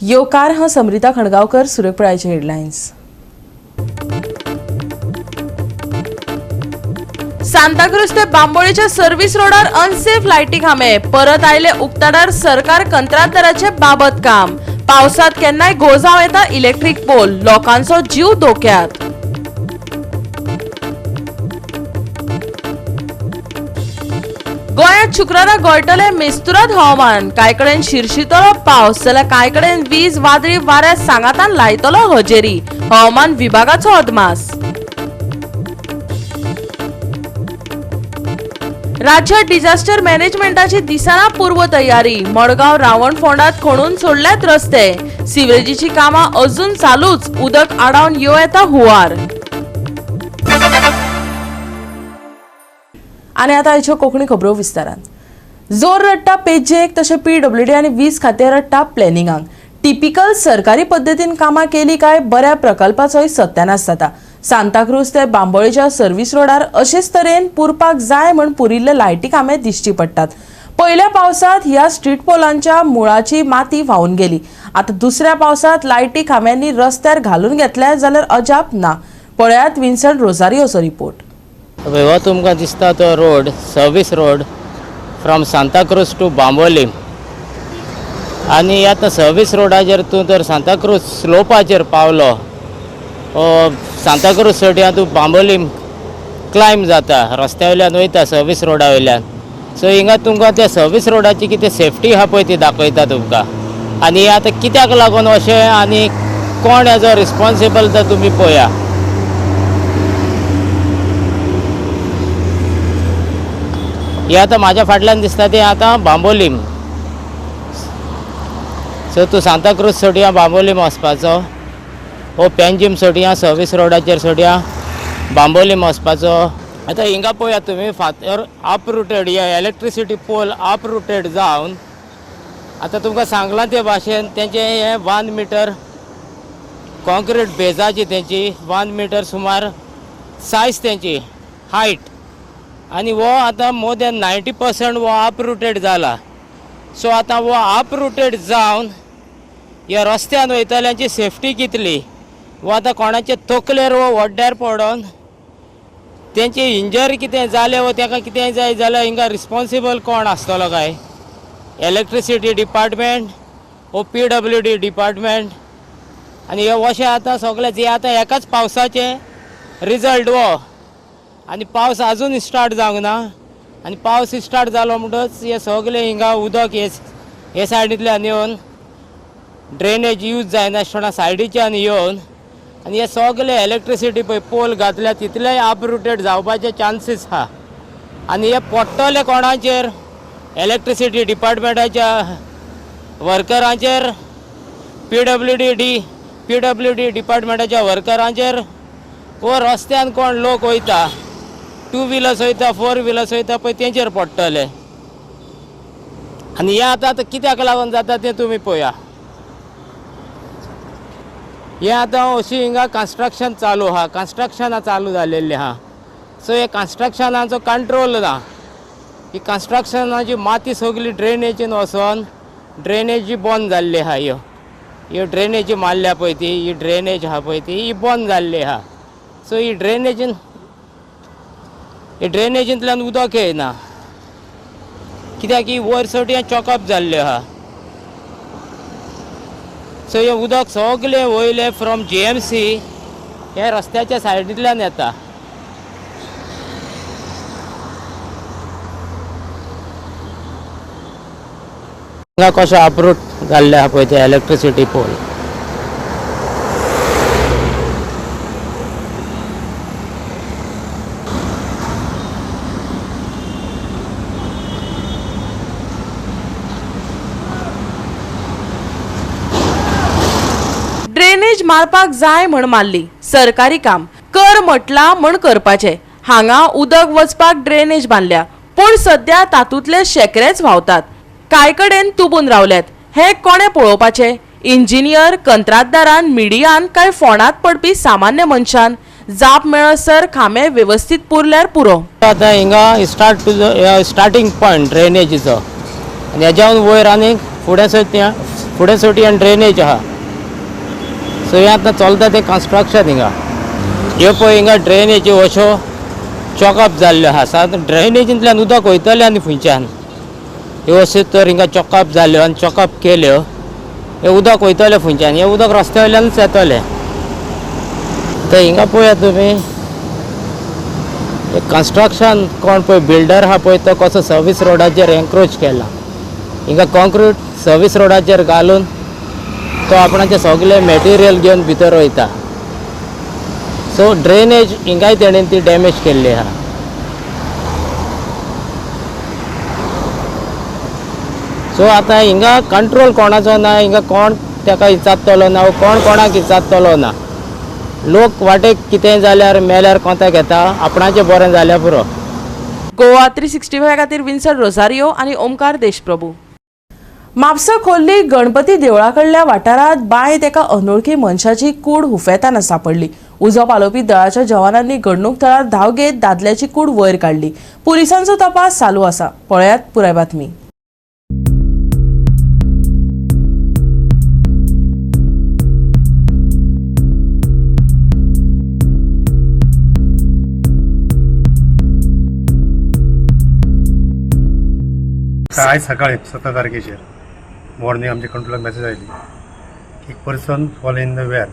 योकार हां समृता खणगावकर, सुरक्षाचे हेडलायन्स। सांताक्रूज ते बांबोळीच्या service रोडार unsafe लायटी खांबे, परत आयले उक्ताडार सरकार कंत्राटदाराचे बाबत काम। पावसात केन्नाय गोजाव येता इलेक्ट्रिक पोल, लोकांचो जीव धोक्यात। गोंयात शुक्रारा गोळटले मेस्तुराद हवामान, कांय कडेन शिरशितलो पावस जाल्यार कांय कडेन वीज वादळी वाऱ्या सांगातान लायतलो हजेरी, हवामान विभागाचो अदमास। राज्यात डिझास्टर मॅनेजमेंटाची दिसाना पूर्व तयारी, मडगाव रावण फोंडात खणून सोडल्यात रस्ते, सिवेजीची कामां अजून चालूच, उदक आडावन येता हुंवार। आणि आता आयच्यो कोंकणी खबरो विस्तारान। जोर रट्टा पेजेक तशें PWD आनी वीज खातें रट्टा प्लॅनिंगाक। टिपिकल सरकारी पद्दतीन कामां केली काय बऱ्या प्रकल्पाचोय सत्यानाश जाता। सांताक्रूज ते बांबोळीच्या सर्व्हिस रोडार अशेच तरेन पुरपाक जाय म्हण पुरिल्ले लायटी कामे दिश्टी पडटात। पहिल्या पावसात ह्या स्ट्रीट पोलांच्या मुळाची माती व्हांवून गेली। आता दुसऱ्या पावसात लायटी खांब्यांनी रस्त्यार घालून घेतल्या जाल्यार अजाप ना। पळयात विन्संट रोझारियोचो रिपोर्ट। हो तुमकां दिसता तो road, service road from Santacruz to Bambolim. आनी आतां सर्व्हिस रोडाचेर तूं जर सांताक्रूज स्लोपाचेर पावलो, सांताक्रूज सोडिया तूं बांबोली क्लायंब जाता, रस्त्या वयल्यान वयता सर्व्हिस रोडा वयल्यान। सो हिंगा तुमकां त्या सर्व्हिस रोडाची कितें सेफ्टी आहा पळय ती दाखयता तुमकां। आनी हें आतां कित्याक लागून अशें आनी कोण हेजो रिस्पॉन्सिबल तो तुमी पळया। हे आतां म्हाज्या फाटल्यान दिसता तें आतां बांबोलीम। सो तूं सांताक्रूज सोडिया बांबोलीम वचपाचो, हो पेंजीम सोडिया सर्व्हिस रोडाचेर सोडिया बांबोलीम वचपाचो। आतां हिंगा पळयात तुमी फातर अपरुटेड, हे इलेक्ट्रिसिटी पोल अपरुटेड जावन आतां तुमकां सांगलां ते भाशेन तेंचें हें 1 मिटर कॉन्क्रीट बेजाची तेंची 1 मिटर सुमार सायज तेंची हायट। आनी वो आतां मोर दॅन 90% वो अपरुटेड जाला। सो आतां वो अपरुटेड जावन ह्या रस्त्यान वयतल्यांची सेफ्टी कितली, वो आतां कोणाचे तकलेर वो वड्ड्यार पडोन तेंचे इंजरी कितें जालें वो ताका कितें जाय जाल्यार हिंगा रिस्पॉन्सिबल कोण आसतलो काय? इलेक्ट्रिसिटी डिपार्टमेंट वो PWD डिपार्टमेंट। आनी हे अशें आतां सगळें जे आतां एकाच पावसाचे रिजल्ट वो, आनी पावस आजून स्टार्ट जावंक ना। आनी पावस स्टार्ट जालो म्हणटच हे सगळे हिंगा उदक हे सायडींतल्यान येवन ड्रेनेज यूज जायनासतना सायडीच्यान येवन आनी हे सगळे इलेक्ट्रिसिटी पळय पोल घातल्या तितलेय अपरुटेड जावपाचे चान्सीस आहा। आनी हे पडटले कोणाचेर? इलेक्ट्रिसिटी डिपार्टमेंटाच्या वर्करांचेर, PWD डिपार्टमेंटाच्या वर्करांचेर, वो रस्त्यान कोण लोक वयता, 2 व्हिलर्स वयता, 4 व्हिलर्स वयता पळय तेंचेर पडटले। आनी हें आतां कित्याक लागून जाता तें तुमी पळया। हें आतां अशी हिंगा कन्स्ट्रक्शन चालू आहा, कन्स्ट्रक्शनां चालू जाल्लेलीं आहा। सो हे कन्स्ट्रक्शनाचो कंट्रोल ना। ही कन्स्ट्रक्शनाची माती सगळी ड्रेनेजीन वचोन ड्रेनेजी बंद जाल्ली आहा। ह्यो ड्रेनेजी मारल्या पळय ती, ही ड्रेनेज आहा पळय ती, ही बंद जाल्ली आहा। सो ही ड्रेनेजींतल्यान उदक येना, कित्याक ही वयर सगळें चॉकअप जाल्लें आहा। सो हे उदक सगळें वयले फ्रॉम GMC हे रस्त्याच्या सायडींतल्यान येता। हिंगा कशें अपरूट जाल्लें आहा पळय ते इलेक्ट्रिसिटी पोल। ड्रेनेज मारपाक जाय म्हण मारली, सरकारी काम कर म्हटला म्हण करपाचे। हांगा उदक वचपाक ड्रेनेज बांदल्या, पण सध्या तातूंतले शेकरेच व्हांवतात, कांय कडेन तुबून रावल्यात। हे कोणे पळोवपाचे? इंजिनियर, कंत्राटदारान, मिडियान काय फोंडात पडपी सामान्य मनशान? जाप मेळसर खांबे व्यवस्थित पुरल्यार पुरो। आतां हिंगा स्टार्ट टू स्टार्टिंग पॉयंट ड्रेनेजीचो, आनी हेज्यान वयर आनी फुडें फुडें सोडयान ड्रेनेज आहा. सो हें आतां चलता तें कन्स्ट्रक्शन हिंगा. ह्यो पळय हिंगा ड्रेनेज्यो अश्यो चॉकअप जाल्ल्यो आहा. सात ड्रेनेजींतल्यान उदक वयतलें आनी फुंयच्यान ह्यो अश्यो तर हिंगा चॉकअप जाल्यो आनी चॉकअप केल्यो. हें उदक वयतलें फुंयच्यान, हें उदक रस्त्या वयल्यानूच येतलें. तर हिंगा पळयात तुमी कन्स्ट्रक्शन कोण पळय बिल्डर आहा पळय तो कसो सर्वीस रोडाचेर एन्क्रोच केला. हिंगा कॉन्क्रीट सर्वीस रोडाचेर घालून तो आपणाचें सगळें मॅटेरियल घेवन भितर वयता. सो ड्रेनेज हिंगाय तेणेन ती डॅमेज केल्ली आहा. सो आतां हिंगा कंट्रोल कोणाचो ना, हिंगा कोण ताका इचारतलो ना, कोण कोणाक इचारतलो ना. लोक वाटेक कितें जाल्यार मेल्यार कोंता घेता, आपणाचें बरें जाल्यार पुरो. गोवा 365 खातीर विन्संट रोझारियो आनी ओमकार देशप्रभू. म्हापसा खोर्ली गणपती देवळा कडल्या वाठारांत बांयत एका अनवळखी मनशाची कूड हुफेताना सापडली. उजो पालोवपी दळाच्या जवानांनी घडणूक थळार धांव घेत दादल्याची कूड वयर काडली. पुलिसांचो तपास चालू आसा. पळयात पुराय बातमी. आज सकाळी 17 तारखेचेर मॉर्निंग आमच्या कंट्रोलाक मेसेज आयली की एक पर्सन फॉल इन द वेर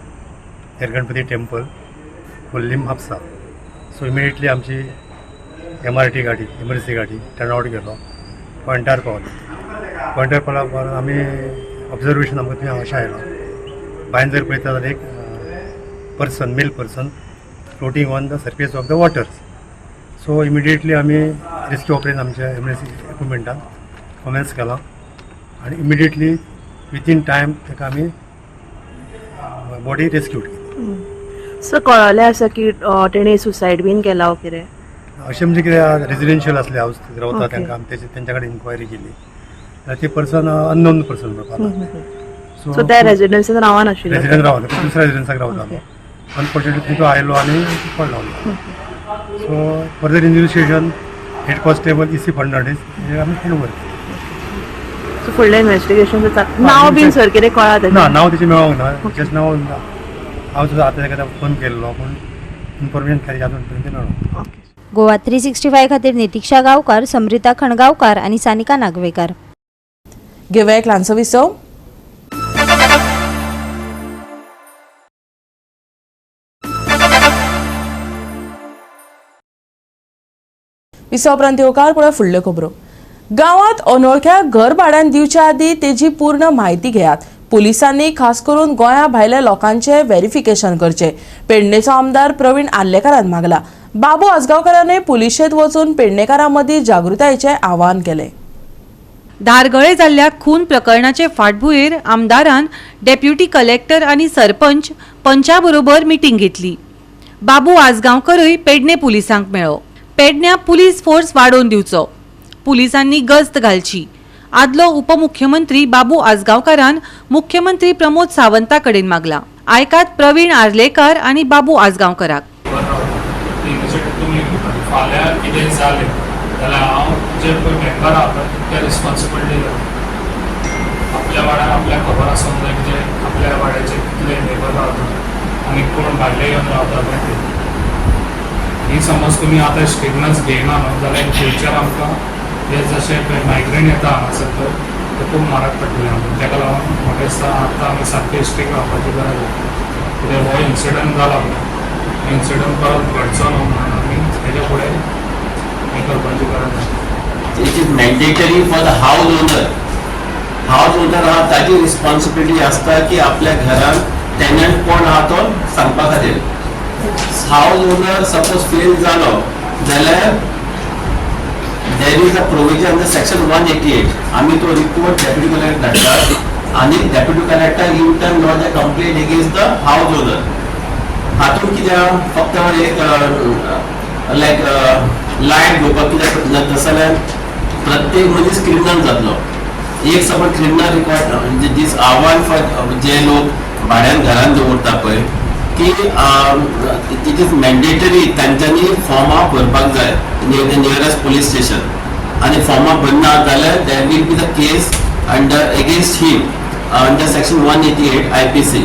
एअर Ganpati temple Khorli Mhapsa. So immediately आमची MRT गाडी एमर्जन्सी गाडी टर्न आउट गेलो. पॉयंटार पावलो. पॉयंटार पावल्या उपरांत आमी ऑब्जर्वेशन आमकां थंय अशें आयलो भायर जर पळयता जाल्यार एक person male person floating on the surface of the waters. So immediately आमी रेस्क्यू ऑपरेशन आमच्या एमर्जन्सी इक्विपमेंटान कमेन्स केला आणि इमिडिएटली विथीन टायम ताका आमी बॉडी रेस्क्यू केली. सो कळलें आसा की तेणें सुसायड बीन केला वो कितें अशें म्हणजे कितें रेजिडेन्शियल असले हाऊस रावता तांकां आमी तेंच्या कडेन इन्क्वायरी केली जाल्यार ते पर्सन अननोन पर्सन जाता. सो त्या रेजिडेन्सीन रावना आशिल्लो रेजिडेंट रावता दुसऱ्या रेजिडेन्साक रावतालो. अनफॉर्च्युनेटली तो आयलो आनी पडलो. So further investigation head constable EC Fernandes हे आमी हँड ओवर केली. सो फुडलें इन्व्हेस्टिगेशन नांव बीन सर कितें कळ्ळां ना नांव तेचें मेळोंक ना. जस्ट नांव हांव तुजो आतां ताका फोन केल्लो पूण इन्फॉर्मेशन खातीर अजून पर्यंत मेळोंक. गोवा 365 खातीर नितीक्षा गांवकार, समृता खणगांवकार आनी सानिका नागवेकर. घेवया एक ल्हानसो विसव. विसव उपरांत येवकार पळय फुडल्यो खबरो. गांवांत अनवळख्या घर भाड्यान दिवच्या आदीं तेजी पूर्ण म्हायती घेयात. पुलिसांनी खास करून गोंया भायल्या लोकांचे व्हेरिफिकेशन करचे. पेडणेचो आमदार प्रवीण आर्लेकरान मागला. बाबू आसगांवकारांनी पुलिशेंत वचून पेडणेकारां मदीं जागृतायेचें आवाहन केलें. धारगळे जाल्ल्या खून प्रकरणाचे फाटभुंयेर आमदारान डेप्युटी कलेक्टर आनी सरपंच पंचा बरोबर मिटींग घेतली. बाबू आसगांवकरूय पेडणे पुलिसांक मेळ्ळो. पेडण्यां पुलीस फोर्स वाडोवन दिवचो, पुलिसांनी गस्त घालची. आदलो उपमुख्यमंत्री बाबू आसगांवकारान मुख्यमंत्री प्रमोद सावंता कडेन मागला. आयकात प्रवीण आर्लेकर आनी बाबू आसगांवकाराक. फाल्यां कितें जालें जाल्यार हांव जे पळय मेंबर आहा ते रिस्पॉन्सिबिलिटी घेता. आपल्या वाड्यार आपल्याक खबर आसूंक जाय की आपल्या वाड्याचे कितले नेबर रावता आनी कोण भायले येवन रावता ते. ही समज तुमी आतां स्टेटमेंट्स घेयना न्हू जाल्यार इन फ्युचर आमकां हे जशें पळय मायग्रेन येता हांगासर ते खूब म्हारग पडटलें आमकां. ताका लागून म्हाका दिसता आतां आमी सारके स्ट्रिक्ट रावपाची गरज आसा. कित्याक हो इन्सिडंट जाला पळय इन्सिडंट परत घडचो न्हू म्हणून आमी हेजे फुडें हें करपाची गरज आसा. It is mandatory for the house owner. House owner हा ताची रिस्पॉन्सिबिलिटी आसता की आपल्या घरान टेनंट कोण आहा तो सांगपा खातीर. हाऊस ओनर सपोज फेल जालो जाल्यार there is a provision the section 188. आम्ही तो रिपोर्ट डेप्युटी कलेक्टर धाडटात आनी deputy collector in turn not the complaint against the house owner. हातून कित्याक फक्त एक लायक लायट घेवपाक कित्याक तशें जाल्यार प्रत्येक मनीस क्रिमिनल जातलो. एक समज क्रिमिनल रिकॉर्ड दीस आव्हान जे लोक भाड्यान घरान दवरता पळय की इट इज मॅन्डेटरी तांच्यांनी फॉर्मां भरपाक जाय नियरेस्ट पुलीस स्टेशन आनी फॉर्मां भरना जाल्यार there will be the case under against him under section 188 IPC.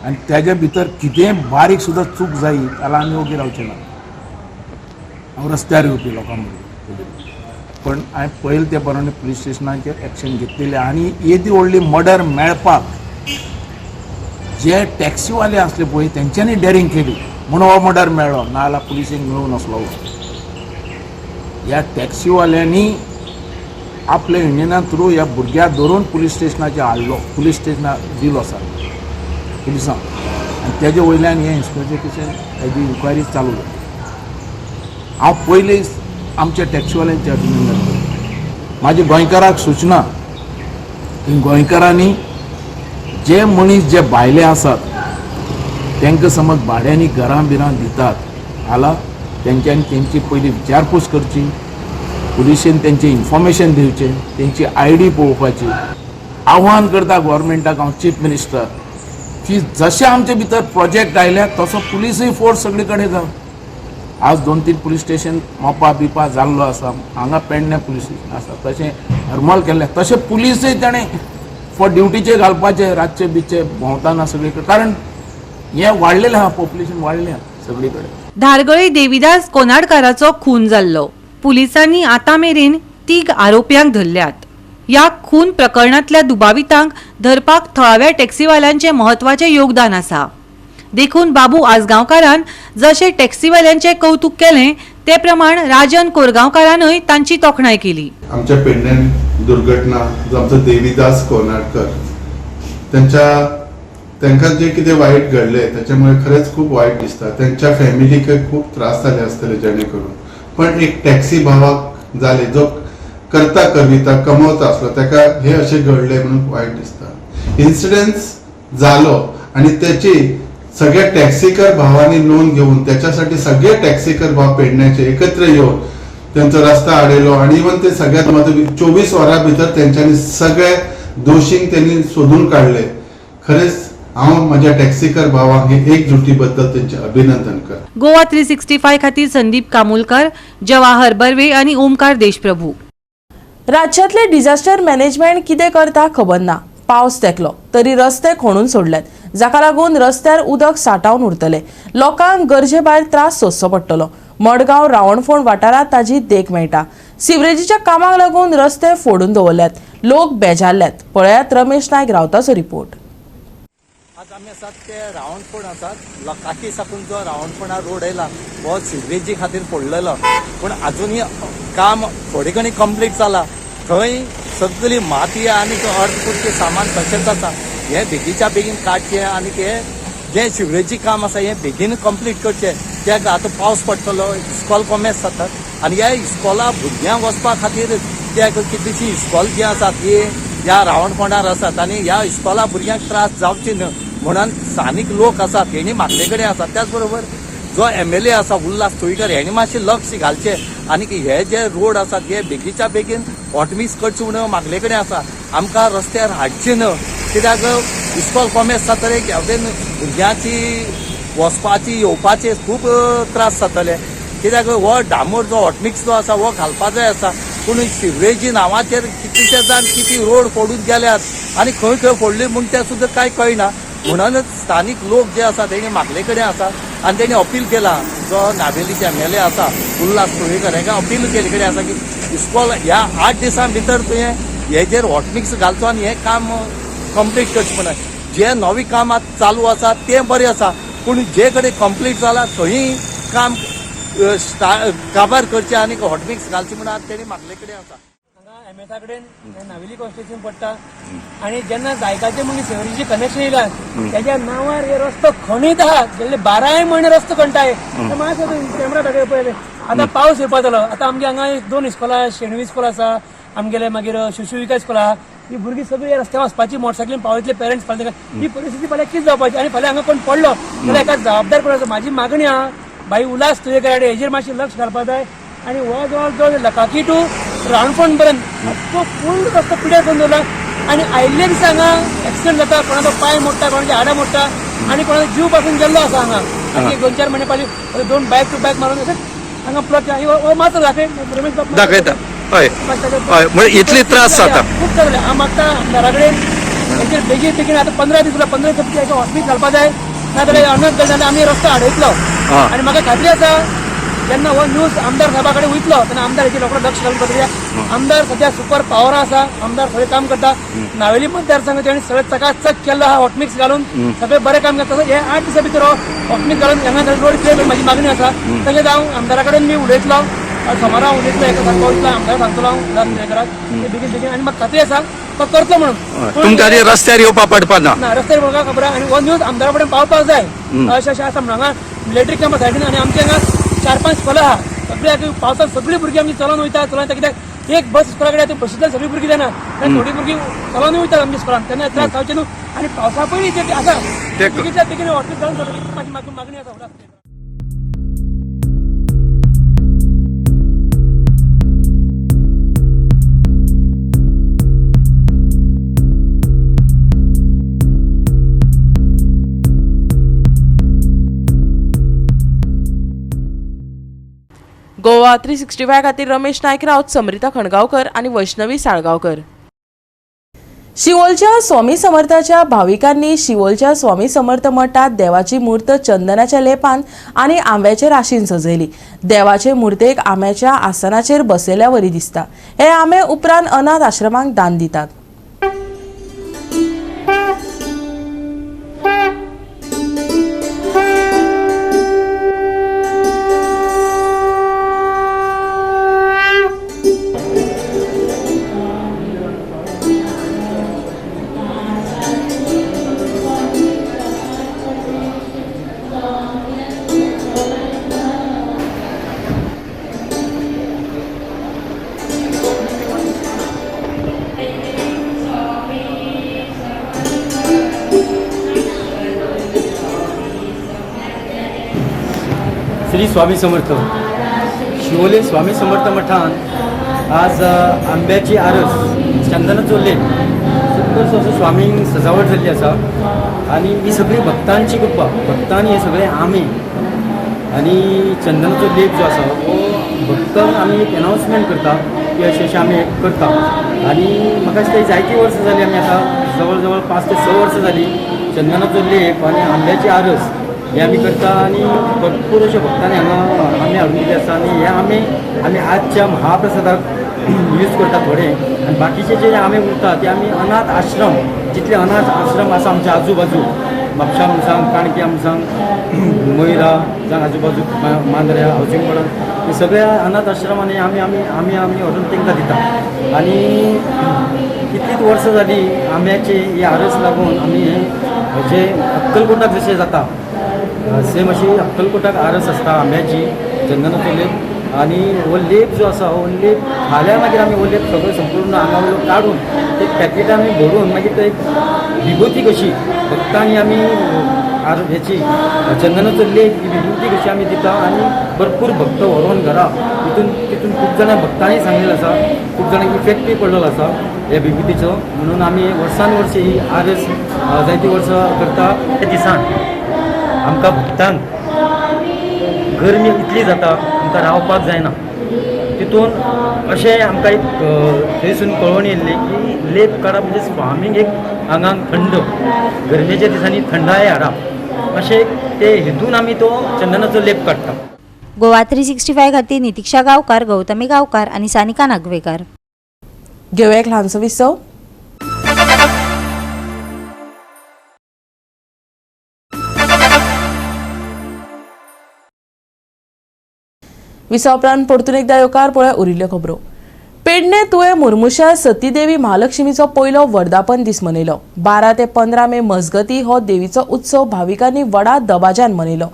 आणि त्याच्या भितर कितेंय बारीक सुद्धा चूक जायी जाल्यार आमी ओगी रावचे ना. हांव रस्त्यार येवपी लोकां मदीं पण हांवें पयले ते प्रमाणे पुलीस स्टेशनाचेर एक्शन घेतलेलें आनी येदी व्हडली मर्डर मेळपाक जे टॅक्सीवाले असले पळय तेंच्यांनी डेरिंग केली म्हणून हो मर्डर मेळ्ळो नाजाल्यार पुलिसेक मेळूं नासलो. ह्या टॅक्सीवाल्यांनी आपल्या युनियना थ्रू ह्या भुरग्याक धरून पुलीस स्टेशनाचेर हाडलो, पुलीस स्टेशनार दिलो सर पुलिसांक आनी तेजे वयल्यान हें इन्स्पेक्शन हेजी इन्क्वायरी चालू जाली. हांव पयलीं आमच्या टॅक्सीवाल्यांचें अभिनंदन करतां. म्हाजी गोंयकाराक सूचना की गोंयकारांनी जे मनीस जे भायले आसात तांकां समज भाड्यांनी घरां बिरां दितात जाल्यार तेंच्यांनी तेंची पयली विचारपूस करची, पुलिशेन तेंचें इन्फॉर्मेशन दिवचें, तेंची ID पळोवपाची. आव्हान करता गोवोरमेंटाक हांव चीफ मिनिस्टर की जशे आमचे भितर प्रोजेक्ट आयल्या तसो पुलीसय फोर्स सगळे कडेन जावं. आज 2-3 पुलीस स्टेशन मोपा बिपा जाल्लो आसा, हांगा पेडण्या पुलीस स्टेशन आसा, तशें हरमल केल्लें तशें पुलीसय ताणें फॉर ड्युटीचेर घालपाचें रातचे बिचे भोंवताना सगळे कडेन. कारण हें वाडलेलें आहा, पॉप्युलेशन वाडलें आहा सगळे कडेन. धारगळे देविदास कोनाडकाराचो खून जाल्लो. पुलिसांनी आतां मेरेन 3 आरोप्यांक धरल्यात. या खून प्रकरणांतल्या दुबावितांक धरपाक थळाव्या टॅक्सीवाल्यांचें म्हत्वाचें योगदान आसा. देखून बाबू आसगांवकारान जशें टॅक्सीवाल्यांचें कौतुक केलें ते प्रमाण राजन कोरगांवकारानय तांची तोखणाय केली. आमच्या पेडण्यान दुर्घटना जो आमचो देविदास कोनाडकर तांकां जे कितें वायट घडलें त्याच्यामुळे खरेंच खूप वायट दिसता. त्यांच्या फॅमिलीक खूप त्रास जाले आसतले जेणे करून, पण एक टॅक्सी भावाक जाले जो करता करविता कमवता आसलो ताका हे अशें घडलें म्हणून वायट दिसता. इन्सिडन्स जालो आणि त्याची सगळ्या टॅक्सीकर भावांनी नोंद घेऊन त्याच्यासाठी सगळे टॅक्सीकर भाव पेडण्याचे एकत्र येऊन त्यांचा रस्ता आडयलो आणि इवन ते सगळ्यात महत्वाचे 24 वरां भितर त्यांच्यानी सगळे दोषींक त्यांनी सोदून काढले. खरेंच हांव माझ्या टॅक्सीकर भावांक हे एकजुटी बद्दल त्यांचे अभिनंदन कर. गोवा 365 खातीर संदीप कामुलकर, जवाहर बर्वे आणि ओमकार देशप्रभू. राज्यांतले डिझास्टर मॅनेजमेंट कितें करता खबर ना. पावस तेंकलो तरी रस्ते खणून सोडल्यात, जाका लागून रस्त्यार उदक सांठावन उरतले. लोकांक गरजे भायर त्रास सोंसचो पडटलो. मडगांव रावणफोंड वाठारांत ताजी देख मेळटा. सिवरेजीच्या कामाक लागून रस्ते फोडून दवरल्यात. लोक बेजारल्यात. पळयात रमेश नायक रावताचो रिपोर्ट. आज आमी आसात ते रावणफोंड आसात. लोकांकी साकून जो रावणफोंडा रोड येयला हो सिवरेजी खातीर फोडलेलो, पूण आजुनूय काम थोडे घणी कंप्लीट जाला. थंय सगळी माती आनी अर्धकुटके सामान तशेंच आसा. हे बेगीच्या बेगीन काडचें आनी जे सिवरेजी काम आसा हें बेगीन कंप्लीट करचें. कित्याक आतां पावस पडटलो, इस्कॉल कॉमेस जातात आनी ह्या इस्कॉला भुरग्यांक वचपा खातीर कित्याक कितलीशीं इस्कॉल जीं आसात ती ह्या रावणफोंडार आसात आनी ह्या इस्कॉला भुरग्यांक त्रास जावचे न्हय म्हणून स्थानीक लोक आसात हेणी म्हागले कडेन आसात. त्याच बरोबर जो MLA आसा उल्हास तुयकर हेणी मातशें लक्ष घालचें आनी हे जे रोड आसात हे बेगीच्या बेगीन हॉटमिक्स करचे म्हणून म्हागले कडेन आसा. आमकां रस्त्यार हाडचे न्हय कित्याक इस्कॉल कॉमेस जातले हेवटेन भुरग्यांची वचपाची येवपाचे खूब त्रास जातले. कित्याक हो डांबोर जो हॉटमिक्स जो आसा हो घालपा जाय आसा, पूण सिवरेजी नांवाचेर कितलेशे जाण किती रोड फोडून गेल्यात आनी खंय खंय फोडले म्हूण ते सुद्दां कांय कळना. म्हणूनच स्थानीक लोक जे आसा तेणी म्हागले कडेन आसा आनी तेणी अपील केला. जो नावेलीचे MLA आसा उल्हास तुयकर हेका अपील केले कडेन आसा की इस्कॉल ह्या 8 दिसां भितर तुवें हेजेर हॉटमिक्स घालचो आनी हें काम कंप्लीट करचें म्हणून. जे नवी काम आतां चालू आसा तें बरें आसा, पूण जे कडेन कंप्लीट जाला थंय काम काबार करचें आनी हॉटमिक्स घालचें म्हणून तेणी म्हागले कडेन आसा. MSA कडेन नावेली कॉन्स्टिट्युशन पडटा आनी जेन्ना जायकाचे मनीस सिवरेजी कनेक्शन येयला त्याच्या नांवार हे रस्तो खणीत आहात गेल्ले 12 म्हयने रस्तो खणटाय. मातशें कॅमेरा दाखय पळयले. आतां पावस येवपा जालो. आतां आमगे हांगा 2 इस्कॉला शेणवी इस्कॉल आसा, आमगेले मागीर शिशुविका इस्कॉल आहा. ही भुरगीं सगळीं ह्या रस्त्यार वचपाची मोटरसायकलीन पावयतले पेरंट्स फाल्यां ही परिस्थिती फाल्यां कितें जावपाची आनी फाल्यां हांगा कोण पडलो जाल्यार एका जबाबदार कोण आसा. म्हाजी मागणी आहा भाई उल्हास तुयेकर हेजेर मातशें लक्ष घालपा जाय आनी हो जवळ लकाकी टू रावणफोंड पर्यंत तो फूल रस्तो पिड्यार करून दवरला. आनी आयिल्ले दिसा हांगा एक्सिडंट जाता, कोणाचो पांय मोडटा, कोणाची हाडां मोडटा आनी कोणाचो जीव पासून गेल्लो आसा हांगा. आनी 2-4 म्हयने पावली 2 बॅक टू बॅक मारून हांगा प्लॉट हो मात्र दाखय रमेश दाखयता. हय हय म्हणजे इतले त्रास जाता खूब जाले. हांव मागता घरा कडेन तेचेर बेगीन बेगीन आतां 15 दीस उरला 15 दीस हेका हॉस्पिटल घालपा जाय नाजाल्यार अनर्थ जालें जाल्यार आमी रस्तो आडयतलो आनी म्हाका खात्री आसा जेन्ना हो न्यूज आमदार साहेबा कडेन वयतलो तेन्ना आमदार हेची रोखडो लक्ष घालून कित्याक आमदार सद्या सुपर पावर आसा आमदार सगळें काम करता नावेली मतदारसंघ तांणी सगळें चकाचक केल्लो आहा हॉटमिक्स घालून सगळें बरें काम करता हे 8 दिसां भितर हो हॉटमिक्स घालून हांगा रोड क्लियर म्हाजी मागणी आसा तशेंच हांव आमदारा कडेन मी उलयतलो सोमारा उलयतलो एका सारको वयतलो आमदार सांगतलो हांव उल्हासनगराक बेगीन बेगीन आनी म्हाका खात्री आसा तो करतलो म्हणून तुमकां आनी रस्त्यार येवपा पडपाना ना रस्त्यार म्हाका खबर आहा आनी हो न्यूज आमदारा कडेन पावपाक जाय अशें आसा म्हणून हांगा मिलिटरी कॅम्पा सायडीन आनी आमच्या हांगा 4-5 स्कूलां आहा सगळ्या पावसांत सगळीं भुरगीं आमची चलोन वयता कित्याक एक बस स्कुला कडेन बसींतल्यान सगळीं भुरगीं जायना थोडीं भुरगीं चलोन वयतात आमच्या स्कुलान तेन्ना त्रास जावचे न्हू आनी पावसा पयलीं जे आसा बेगीच्या बेगीन हॉस्पिटल घालून सगळी म्हाजी मागणी आसा गोवा 365 खातीर रमेश नायक रावत, समृता खणगांवकर आणि वैष्णवी साळगांवकर. शिवोलच्या स्वामी समर्थाच्या भाविकांनी शिवोलच्या स्वामी समर्थ मठात देवाची मूर्त चंदनाच्या लेपान आणि आंब्याच्या राशीन सजयली. देवाचे मुर्तेक आंब्याच्या आसनाचेर बसयल्या वरी दिसता. हे आंबे उपरांत अनाथ आश्रमांक दान दितात. श्री स्वामी समर्थ शिवोले स्वामी समर्थ मठान आज आंब्याची आरस चंदनाचो लेप सुंदरसो असो स्वामींक सजावट जाल्ली आसा आनी ही सगळी भक्तांची कृपा भक्तांनी हे सगळे आंबे आनी चंदनाचो लेप जो आसा हो भक्तांक आमी एक अनाउन्समेंट करता की अशें आमी करता आनी म्हाका दिसता जायतीं वर्सां जालीं आमी आतां जवळ जवळ 5 ते 6 वर्सां जालीं चंदनाचो लेप आनी आंब्याची आरस हे आमी करता आनी भरपूर अशे भक्तांनी हांगा आंबे हाडून दिले आसा आनी हे आमी आजच्या महाप्रसादाक यूज करता थोडे आनी बाकीचे जे आंबे उरता ते आमी अनाथ आश्रम जितले अनाथ आश्रम आसा आमच्या आजूबाजू म्हापशा म्हूण सांग काणक्या म्हूण सांग मोयरा जावं आजूबाजू मांद्र्या हावसिंग बोर्डान हे सगळ्या अनाथ आश्रमांनी आमी व्हरून तांकां दिता आनी कितलींच वर्सां जालीं आंब्याचे ही आरस लागून आमी जे अक्कलकोटाक जशें जाता सेम अशी अक्कलकोटाक आरस आसता आंब्याची चंदनाचो लेप आनी हो लेप जो आसा हो लेप फाल्यां मागीर आमी हो लेप सगळो संपूर्ण आंगावयलो काडून एक पॅकेटां आमी भरून मागीर ते एक विभुती कशी भक्तांनी आमी हेची चंदनाचो लेप ही विभुती कशी आमी दिता आनी भरपूर भक्त व्हरून घरा तितून खूब जाणां भक्तांनी सांगिल्लें आसा खूब जाणांक इफेक्टूय पडलेलो आसा ह्या विभुतीचो म्हणून आमी वर्सान वर्स ही आरस जायतीं वर्सां करता. त्या दिसान आमकां भक्तांक गरमी इतली जाता आमकां रावपाक जायना तितून अशें आमकां एक थंयसून कळोवन येयल्ली की लेप काडप म्हणजे स्वामीक एक आंगाक थंड गरमेच्या दिसांनी थंडाय हाडप अशें ते हेतून आमी तो चंदनाचो लेप काडटा. गोवा 365 खातीर नितिक्षा गांवकार, गौतमी गांवकार आणि सानिका नागवेकर. घेऊया एक ल्हानसो विसव. विसा उपरांत परतून एकदा येवकार पळय उरिल्ल्यो खबरो. पेडणे तुवें मुर्मुशा सतीदेवी महालक्ष्मीचो पयलो वर्धापन दीस मनयलो. 12 ते 15 मे मजगती हो देवीचो उत्सव भाविकांनी व्हडा दबाज्यान मनयलो.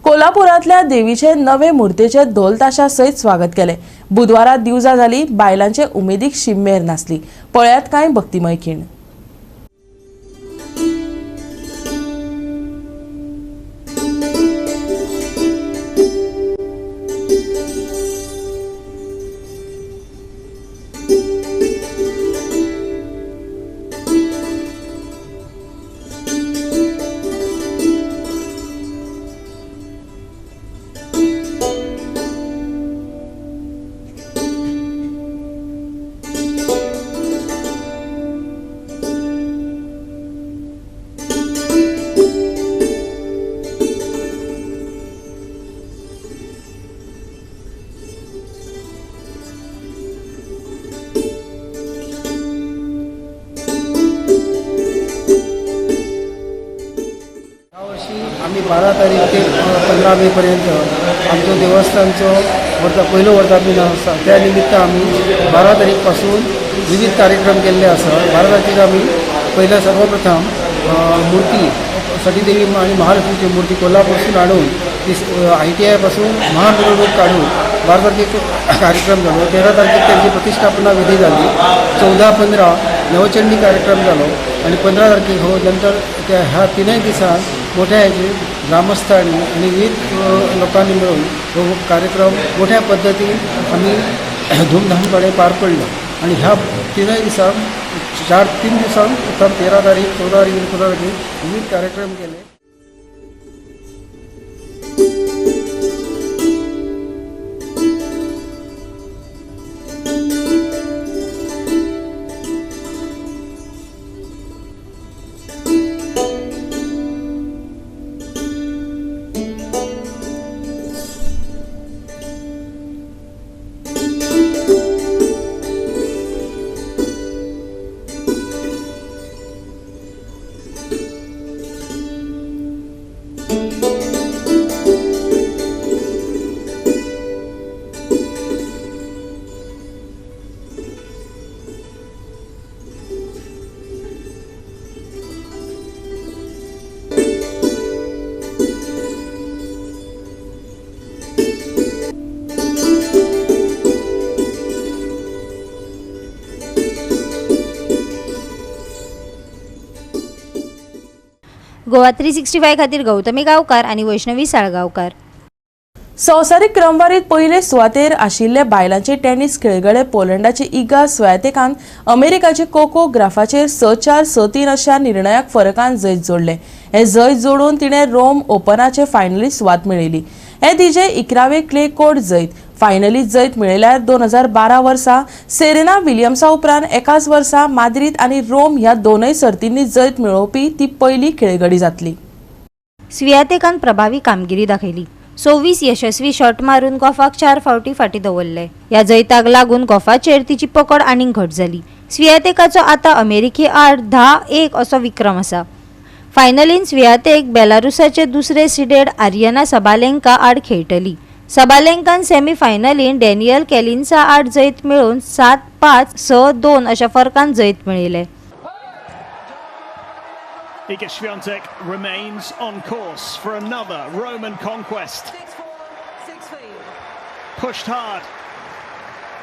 कोल्हापुरांतल्या देवीचे नवे मुर्तेचे ढोल ताशा सयत स्वागत केले. बुधवारा दिवजा जाली, बायलांचे उमेदीक शिममेर नासली. पळयात कांय भक्तिमय खीण. 12 तारीख ते 15 मे पर्यंत आमचो देवस्थानचो पहिलो वर्धापन आसा. त्या निमित्त आमी 12 तारीख पासून विविध कार्यक्रम केल्ले आसा. 12 तारखेक आमी पहिला सर्वप्रथम मूर्ती सतीदेवी आणि महालक्ष्मीची मूर्ती कोल्हापूरसून हाडून ती ITI पासून महामिरवणूक काढून 12 तारखेक कार्यक्रम जालो. 13 तारखेक त्यांची प्रतिष्ठापना विधी झाली. 14-15 नवचंडी कार्यक्रम जालो आणि 15 तारखेक हो नंतर त्या ह्या तिनय दिसांक मोठ्या ह्याचे ग्रामस्थांनी आणि विविध लोकांनी मिळून हो कार्यक्रम मोठ्या पद्धतीन आम्ही धूमधामपणे पार पडलो आणि ह्या तिनय दिसांक 3 दिवसांक प्रथम 13 तारीख 14 तारीख आणि 15 तारखेक विविध कार्यक्रम केले. गोवा 365 खातीर गौतमी गांवकार आणि वैष्णवी साळगांवकार. संवसारीक क्रमवारीत पयले सुवातेर आशिल्ले बायलांचे टेनिस खेळगडे पोलंडाचे इगा स्वियातेकान अमेरिकाचे कोको ग्राफाचेर 6-4-6-3 अशा निर्णायक फरकान जैत जोडले. हे जैत जोडून तिणें रोम ओपनाचे फायनलीत सुवात मेळयली. हे तिजे 11वे क्ले कोर्ट जैत. फायनलीत जैत मेळयल्यार 2012 वर्सा सेरेना विलियम्सा उपरांत एकाच वर्सा माद्रीद आनी रोम ह्या दोनय सर्तींनी जैत मेळोवपी ती पयली खेळगडी जातली. स्वियातेकान प्रभावी कामगिरी दाखयली. 26 यशस्वी शॉट मारून गोफाक 4 फावटी फाटी दवरले. ह्या जैताक लागून गोफाचेर तिची पकड आनीक घट जाली. स्वियातेकाचो आतां अमेरिके आड 10-1 असो विक्रम आसा. फायनलीन स्वियातेक बेलारुसाचे दुसरे सिडेड आर्यना सबालेंका आड खेळटली. सबालेंकान सेमीफायनलीन डॅनियल कॅलिन्सा आड जैत मेळोवन 7-5, 6-2 अशा फरकान Jait मेळयले. Iga Swiatek remains on course for another Roman conquest. Pushed hard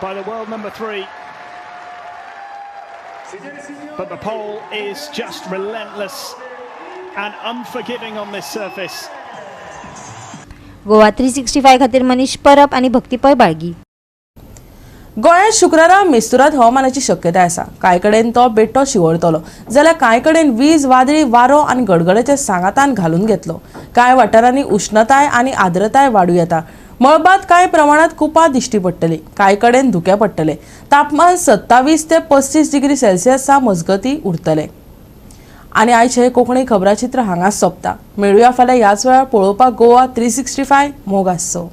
by the world number 3. But the pole is just relentless and unforgiving on this surface. Goa 365 खातीर मनीष परब आणि भक्तीपय बाळगी. गोंयांत शुक्रारा मेस्तुराद हवामानाची शक्यताय आसा. कांय कडेन तो बेट्टो शिवरतलो जाल्यार कांय कडेन वीज, वादळी, वारो आनी गडगड्याचे सांगातान घालून घेतलो. कांय वाठारांनी उश्णताय आनी आर्द्रताय वाडूं येता. मळबात कांय प्रमाणात कुपां दिश्टी पडटली. कांय कडेन धुकें पडटले. तापमान 27 ते 35 डिग्री सेल्सियसा मजगती उरतले. आनी आयचे कोंकणी खबराचित्र हांगाच सोंपता. मेळुया फाल्यां ह्याच वेळार पळोवपाक गोवा 365 मोग आसचो.